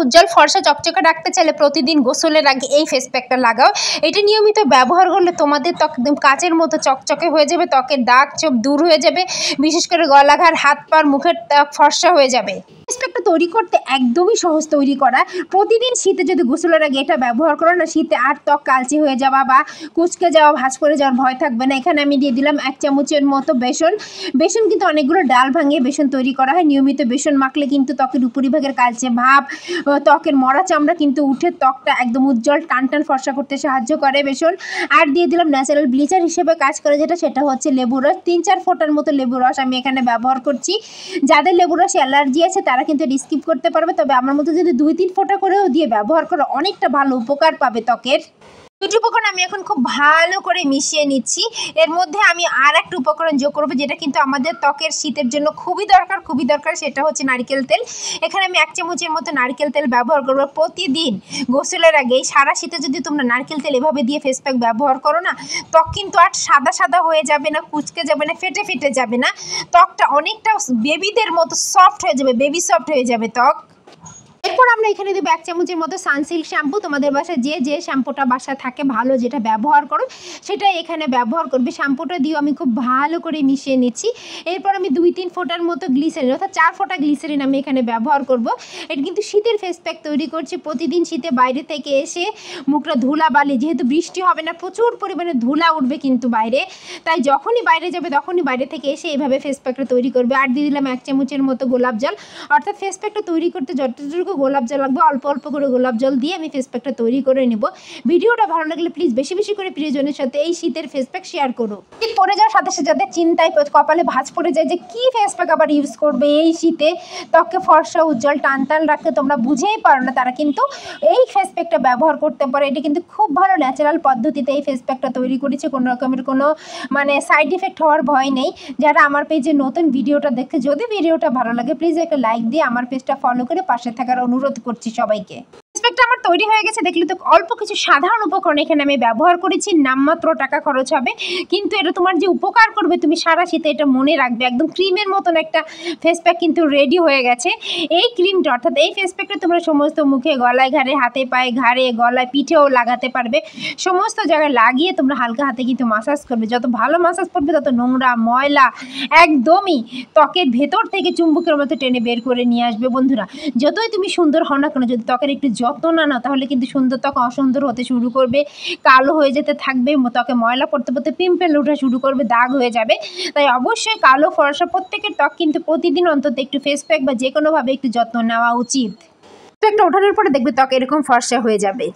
উজ্জ্বল ফর্সা চকচকে রাখতে চাইলে প্রতিদিন গোসলের আগে এই ফেস প্যাকটা লাগাও। এটা নিয়মিত ব্যবহার করলে তোমাদের ত্বক একদম কাচের মতো চকচকে হয়ে যাবে, ত্বকের দাগ ছোপ দূর হয়ে যাবে, বিশেষ করে গলাঘাট, হাত পা, মুখের ত্বক ফর্সা হয়ে যাবে। ফেস প্যাকটা তৈরি করতে একদমই সহজ তৈরি করা। প্রতিদিন শীতে যদি গোসলের আগে এটা ব্যবহার করো না, শীতে আর ত্বক কালচে হয়ে যাওয়া বা কুচকে যাওয়া, ভাঁজ পড়ে যাওয়ার ভয় থাকবে না। এখানে আমি দিয়ে দিলাম 1 চামচের মতো বেসন। বেসন কিন্তু অনেকগুলো ডাল ভাঙিয়ে বেসন তৈরি করা হয়। নিয়মিত বেসন মাখলে কিন্তু ত্বকের উপরিভাগের কালচে ভাব, ত্বকের মরা চামড়া কিন্তু উঠে ত্বকটা একদম উজ্জ্বল টান টান ফর্সা করতে সাহায্য করে বেসন। আর দিয়ে দিলাম ন্যাচারাল ব্লিচার হিসেবে কাজ করে সেটা হচ্ছে লেবু রস। 3-4 ফোঁটার মতো লেবু রস আমি এখানে ব্যবহার করছি। যাদের লেবু রস অ্যালার্জি আছে তারা কিন্তু এটা স্কিপ করতে পারবে, তবে আমার মতো যদি 2-3 ফোঁটা করেও দিয়ে ব্যবহার করো অনেকটা ভালো উপকার পাবে ত্বকের। দুটো উপকরণ আমি এখন খুব ভালো করে মিশিয়ে নিচ্ছি। এর মধ্যে আমি আর একটা উপকরণ যোগ করবো, যেটা কিন্তু আমাদের ত্বকের শীতের জন্য খুবই দরকার, সেটা হচ্ছে নারকেল তেল। এখানে আমি 1 চামচের মতো নারকেল তেল ব্যবহার করবো প্রতিদিন গোসলের আগে। সারা শীতে যদি তোমরা নারকেল তেল এভাবে দিয়ে ফেস প্যাক ব্যবহার করো না, ত্বক কিন্তু আর সাদা সাদা হয়ে যাবে না, কুচকে যাবে না, ফেটে যাবে না, ত্বকটা অনেকটা বেবিদের মতো সফট হয়ে যাবে, বেবি সফট হয়ে যাবে ত্বক। এরপর আমরা এখানে দেবো 1 চামচের মতো সানসিল্ক শ্যাম্পু। তোমাদের বাসায় যে শ্যাম্পুটা বাসায় থাকে ভালো, যেটা ব্যবহার করো সেটাই এখানে ব্যবহার করবে। শ্যাম্পুটা দিয়েও আমি খুব ভালো করে মিশিয়ে নিচ্ছি। এরপর আমি 2-3 ফোঁটার মতো গ্লিসারিন, অর্থাৎ 4 ফোঁটা গ্লিসারিন আমি এখানে ব্যবহার করব। এটা কিন্তু শীতের ফেস প্যাক তৈরি করছি। প্রতিদিন শীতে বাইরে থেকে এসে মুখটা ধুলাবালি, যেহেতু বৃষ্টি হবে না, প্রচুর পরিমাণে ধুলা উঠবে কিন্তু বাইরে, তাই যখনই বাইরে যাবে তখনই বাইরে থেকে এসে এইভাবে ফেস প্যাকটা তৈরি করবে। আর দিয়ে দিলাম 1 চামচের মতো গোলাপ জল, অর্থাৎ ফেস প্যাকটা তৈরি করতে যতটুকু গোলাপ জল লাগবে অল্প অল্প করে গোলাপ জল দিয়ে আমি ফেস প্যাকটা তৈরি করে নেব। ভিডিওটা ভালো লাগলে প্লিজ বেশি বেশি করে প্রিয়জনের সাথে এই শীতের ফেস প্যাক শেয়ার করো। শীত পড়ে যাওয়ার সাথে সাথে যাদের চিন্তায় কপালে ভাঁজ পড়ে যায় যে কি ফেস প্যাক আবার ইউজ করবে এই শীতে, ত্বককে ফর্সা উজ্জ্বল টান টান রাখতে তোমরা বুঝেই পারো না, তারা কিন্তু এই ফেস প্যাকটা ব্যবহার করতে পারে। এটি কিন্তু খুব ভালো ন্যাচারাল পদ্ধতিতে এই ফেস প্যাকটা তৈরি করেছে, কোনো রকমের কোনো সাইড ইফেক্ট হওয়ার ভয় নেই। যারা আমার পেজে নতুন ভিডিওটা দেখে, যদি ভিডিওটা ভালো লাগে প্লিজ একটা লাইক দিয়ে আমার পেজটা ফলো করে পাশে থাকার অনুরোধ করছি সবাইকে। ফেসপ্যাকটা আমার তৈরি হয়ে গেছে, দেখলে তো অল্প কিছু সাধারণ উপকরণ এখানে আমি ব্যবহার করেছি, নামমাত্র টাকা খরচ হবে, কিন্তু এটা তোমার যে উপকার করবে তুমি সারা শীতে এটা মনে রাখবে। একদম ক্রিমের মতন একটা ফেসপ্যাক কিন্তু রেডি হয়ে গেছে। এই ক্রিমটা অর্থাৎ এই ফেসপ্যাকটা তোমরা সমস্ত মুখে, গলায়, ঘাড়ে, হাতে পায়ে, ঘাড়ে, গলায়, পিঠেও লাগাতে পারবে। সমস্ত জায়গায় লাগিয়ে তোমরা হালকা হাতে কিন্তু মাসাজ করবে। যত ভালো মাসাজ করবে তত নোংরা ময়লা একদমই ত্বকের ভেতর থেকে চুম্বকের মতো টেনে বের করে নিয়ে আসবে। বন্ধুরা, যতই তুমি সুন্দর হও না কেন, যদি ত্বকের একটু যত্ন না নাও তাহলে কিন্তু সুন্দর ত্বক অসুন্দর হতে শুরু করবে, কালো হয়ে যেতে থাকবে, ত্বকে ময়লা পড়তে পড়তে পিম্পল ওঠা শুরু করবে, দাগ হয়ে যাবে। তাই অবশ্যই কালো ফর্সা প্রত্যেকের ত্বক কিন্তু প্রতিদিন অন্তত একটু ফেস প্যাক বা যে কোনোভাবে একটু যত্ন নেওয়া উচিত। তো একটা ওঠানোর পরে দেখবে ত্বক এরকম ফর্সা হয়ে যাবে।